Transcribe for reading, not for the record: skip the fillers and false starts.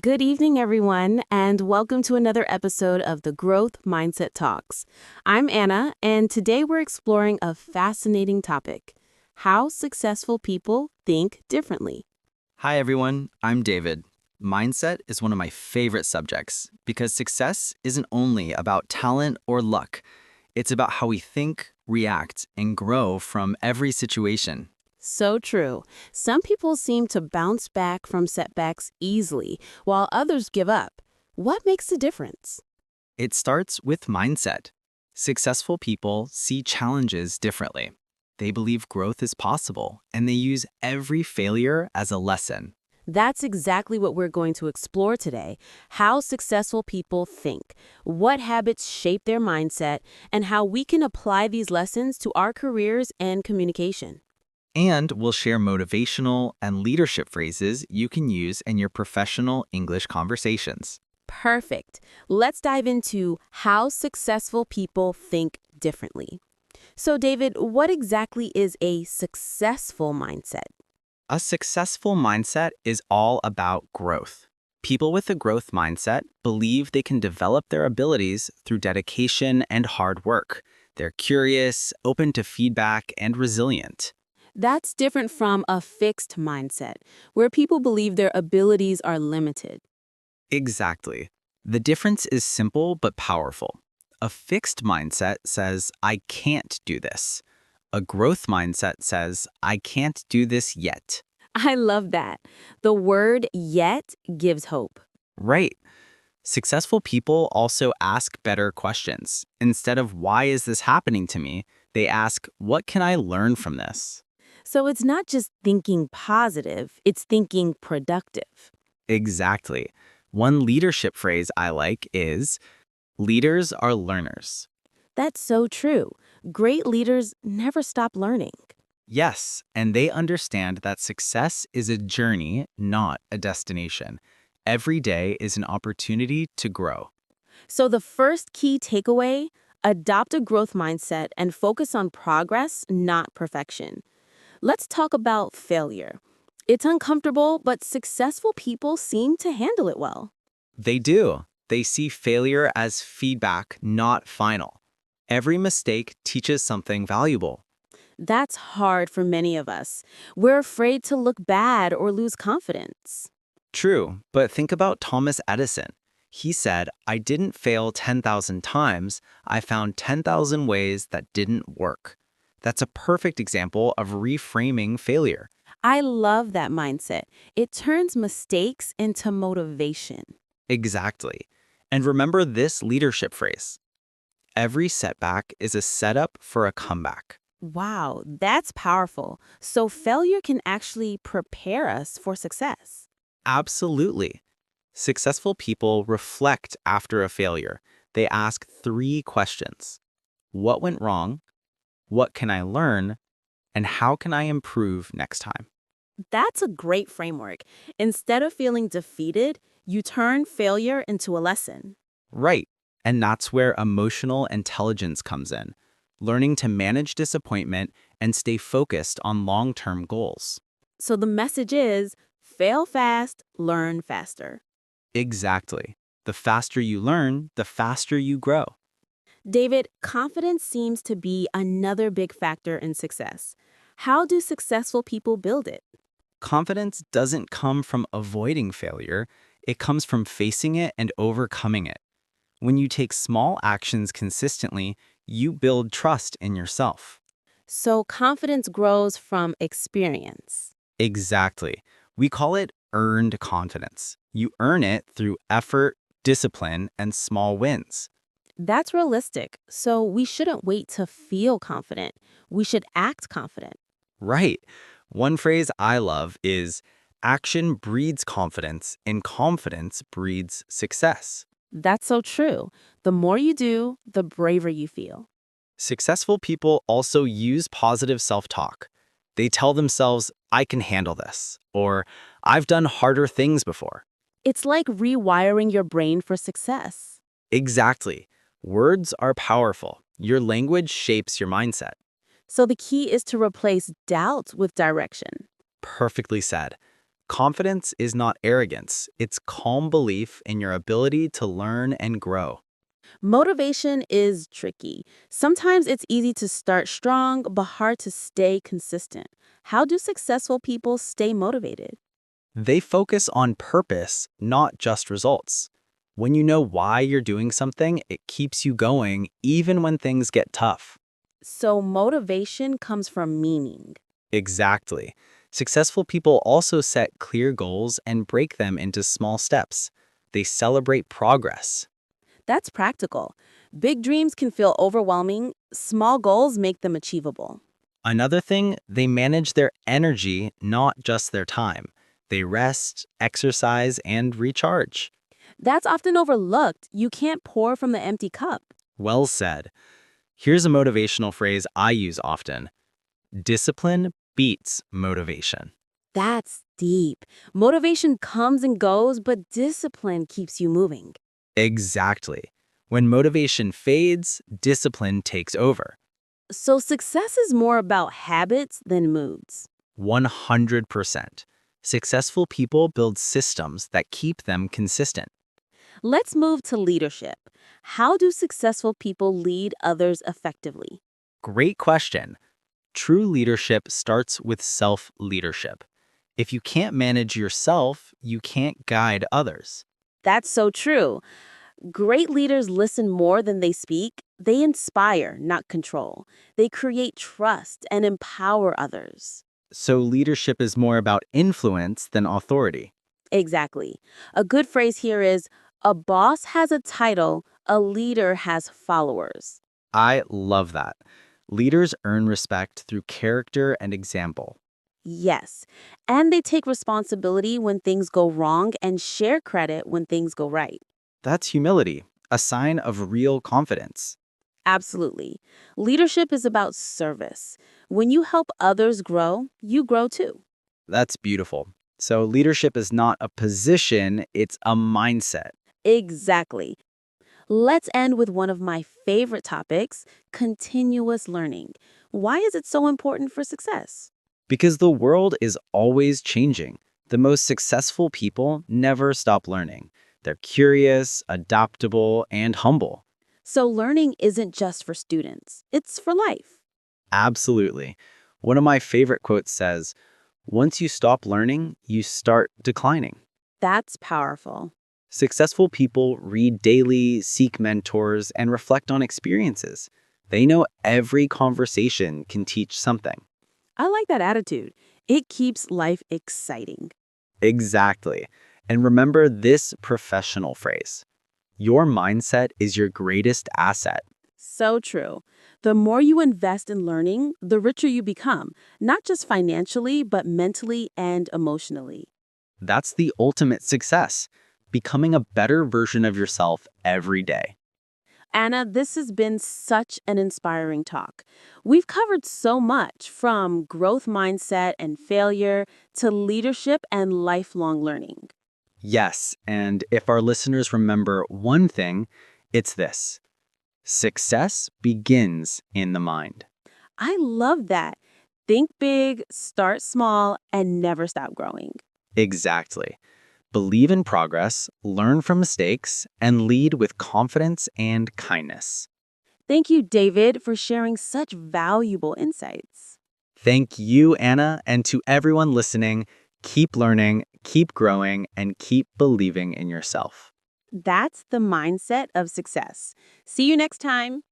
Good evening, everyone, and welcome to another episode of the Growth Mindset Talks. I'm Anna, and today we're exploring a fascinating topic: how successful people think differently. Hi, everyone. I'm David. Mindset is one of my favorite subjects because success isn't only about talent or luck. It's about how we think, react, and grow from every situation. So true. Some people seem to bounce back from setbacks easily, while others give up. What makes the difference? It starts with mindset. Successful people see challenges differently. They believe growth is possible, and they use every failure as a lesson. That's exactly what we're going to explore today: how successful people think, what habits shape their mindset, and how we can apply these lessons to our careers and communication. And we'll share motivational and leadership phrases you can use in your professional English conversations. Perfect. Let's dive into how successful people think differently. So, David, what exactly is a successful mindset? A successful mindset is all about growth. People with a growth mindset believe they can develop their abilities through dedication and hard work. They're curious, open to feedback, and resilient. That's different from a fixed mindset, where people believe their abilities are limited. Exactly. The difference is simple but powerful. A fixed mindset says, I can't do this. A growth mindset says, I can't do this yet. I love that. The word yet gives hope. Right. Successful people also ask better questions. Instead of, why is this happening to me? They ask, what can I learn from this? So it's not just thinking positive, it's thinking productive. Exactly. One leadership phrase I like is, leaders are learners. That's so true. Great leaders never stop learning. Yes, and they understand that success is a journey, not a destination. Every day is an opportunity to grow. So the first key takeaway: adopt a growth mindset and focus on progress, not perfection. Let's talk about failure. It's uncomfortable, but successful people seem to handle it well. They do. They see failure as feedback, not final. Every mistake teaches something valuable. That's hard for many of us. We're afraid to look bad or lose confidence. True, but think about Thomas Edison. He said, I didn't fail 10,000 times, I found 10,000 ways that didn't work. That's a perfect example of reframing failure. I love that mindset. It turns mistakes into motivation. Exactly. And remember this leadership phrase: every setback is a setup for a comeback. Wow, that's powerful. So failure can actually prepare us for success. Absolutely. Successful people reflect after a failure. They ask three questions: what went wrong? What can I learn? And how can I improve next time? That's a great framework. Instead of feeling defeated, you turn failure into a lesson. Right. And that's where emotional intelligence comes in, learning to manage disappointment and stay focused on long-term goals. So the message is: fail fast, learn faster. Exactly. The faster you learn, the faster you grow. David, confidence seems to be another big factor in success. How do successful people build it? Confidence doesn't come from avoiding failure, it comes from facing it and overcoming it. When you take small actions consistently, you build trust in yourself. So confidence grows from experience. Exactly. We call it earned confidence. You earn it through effort, discipline, and small wins. That's realistic. So we shouldn't wait to feel confident. We should act confident. Right. One phrase I love is, action breeds confidence, and confidence breeds success. That's so true. The more you do, the braver you feel. Successful people also use positive self-talk. They tell themselves, I can handle this, or I've done harder things before. It's like rewiring your brain for success. Exactly. Words are powerful. Your language shapes your mindset. So the key is to replace doubt with direction. Perfectly said. Confidence is not arrogance, it's calm belief in your ability to learn and grow. Motivation is tricky. Sometimes it's easy to start strong, but hard to stay consistent. How do successful people stay motivated? They focus on purpose, not just results. When you know why you're doing something, it keeps you going even when things get tough. So, motivation comes from meaning. Exactly. Successful people also set clear goals and break them into small steps. They celebrate progress. That's practical. Big dreams can feel overwhelming, small goals make them achievable. Another thing, they manage their energy, not just their time. They rest, exercise, and recharge. That's often overlooked. You can't pour from the empty cup. Well said. Here's a motivational phrase I use often: discipline beats motivation. That's deep. Motivation comes and goes, but discipline keeps you moving. Exactly. When motivation fades, discipline takes over. So, success is more about habits than moods. 100%. Successful people build systems that keep them consistent. Let's move to leadership. How do successful people lead others effectively? Great question. True leadership starts with self-leadership. If you can't manage yourself, you can't guide others. That's so true. Great leaders listen more than they speak. They inspire, not control. They create trust and empower others. So leadership is more about influence than authority. Exactly. A good phrase here is a boss has a title, a leader has followers. I love that. Leaders earn respect through character and example. Yes. And they take responsibility when things go wrong and share credit when things go right. That's humility, a sign of real confidence. Absolutely. Leadership is about service. When you help others grow, you grow too. That's beautiful. So leadership is not a position, it's a mindset. Exactly. Let's end with one of my favorite topics, continuous learning. Why is it so important for success? Because the world is always changing. The most successful people never stop learning. They're curious, adaptable, and humble. So, learning isn't just for students, it's for life. Absolutely. One of my favorite quotes says, "Once you stop learning, you start declining." That's powerful. Successful people read daily, seek mentors, and reflect on experiences. They know every conversation can teach something. I like that attitude. It keeps life exciting. Exactly. And remember this professional phrase: your mindset is your greatest asset. So true. The more you invest in learning, the richer you become, not just financially, but mentally and emotionally. That's the ultimate success, becoming a better version of yourself every day. Anna, this has been such an inspiring talk. We've covered so much from growth mindset and failure to leadership and lifelong learning. Yes, and if our listeners remember one thing, it's this: success begins in the mind. I love that. Think big, start small, and never stop growing. Exactly. Believe in progress, learn from mistakes, and lead with confidence and kindness. Thank you, David, for sharing such valuable insights. Thank you, Anna, and to everyone listening, keep learning, keep growing, and keep believing in yourself. That's the mindset of success. See you next time.